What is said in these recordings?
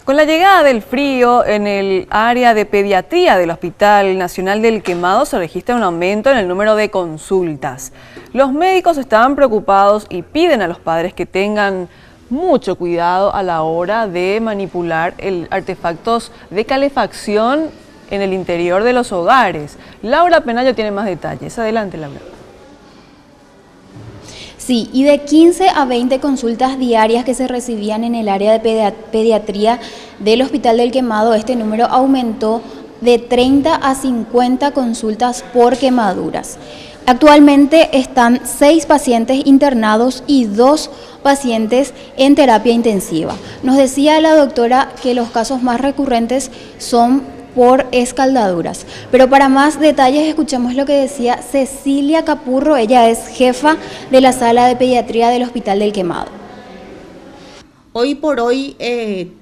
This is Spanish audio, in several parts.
Con la llegada del frío en el área de pediatría del Hospital Nacional del Quemado se registra un aumento en el número de consultas. Los médicos estaban preocupados y piden a los padres que tengan mucho cuidado a la hora de manipular artefactos de calefacción en el interior de los hogares. Laura Penayo tiene más detalles. Adelante, Laura. Sí, y de 15 a 20 consultas diarias que se recibían en el área de pediatría del Hospital del Quemado, este número aumentó de 30 a 50 consultas por quemaduras. Actualmente están 6 pacientes internados y 2 pacientes en terapia intensiva. Nos decía la doctora que los casos más recurrentes son por escaldaduras. Pero para más detalles escuchemos lo que decía Cecilia Capurro, ella es jefa de la sala de pediatría del Hospital del Quemado. Hoy por hoy,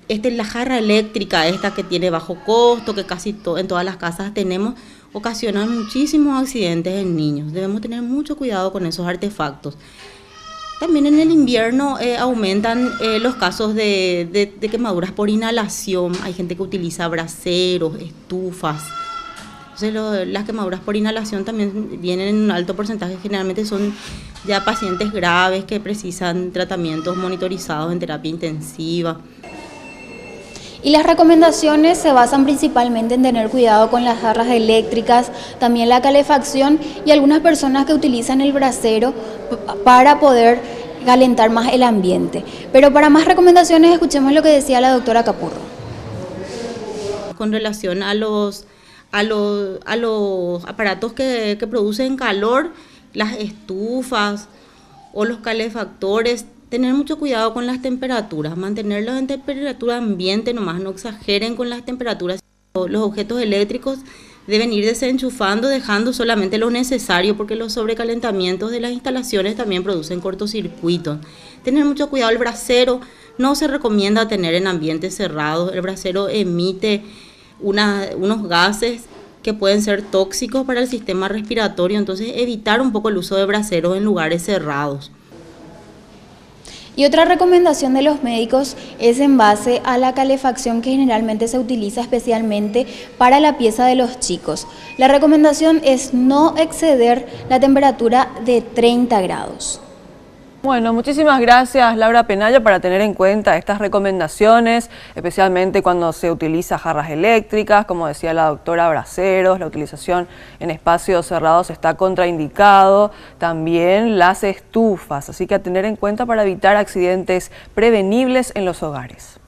la jarra eléctrica, esta que tiene bajo costo, que casi en todas las casas tenemos, ocasiona muchísimos accidentes en niños. Debemos tener mucho cuidado con esos artefactos. También en el invierno aumentan los casos de quemaduras por inhalación. Hay gente que utiliza braseros, estufas. Entonces las quemaduras por inhalación también vienen en un alto porcentaje. Generalmente son ya pacientes graves que precisan tratamientos monitorizados en terapia intensiva. Y las recomendaciones se basan principalmente en tener cuidado con las jarras eléctricas, también la calefacción y algunas personas que utilizan el brasero para poder calentar más el ambiente. Pero para más recomendaciones escuchemos lo que decía la doctora Capurro. Con relación a los aparatos que producen calor, las estufas o los calefactores, tener mucho cuidado con las temperaturas, mantenerlos en temperatura ambiente, nomás no exageren con las temperaturas. Los objetos eléctricos deben ir desenchufando, dejando solamente lo necesario, porque los sobrecalentamientos de las instalaciones también producen cortocircuitos. Tener mucho cuidado, el brasero no se recomienda tener en ambientes cerrados. El brasero emite unos gases que pueden ser tóxicos para el sistema respiratorio, entonces evitar un poco el uso de braseros en lugares cerrados. Y otra recomendación de los médicos es en base a la calefacción que generalmente se utiliza especialmente para la pieza de los chicos. La recomendación es no exceder la temperatura de 30 grados. Bueno, muchísimas gracias Laura Penayo para tener en cuenta estas recomendaciones, especialmente cuando se utiliza jarras eléctricas, como decía la doctora, braseros, la utilización en espacios cerrados está contraindicado, también las estufas, así que a tener en cuenta para evitar accidentes prevenibles en los hogares.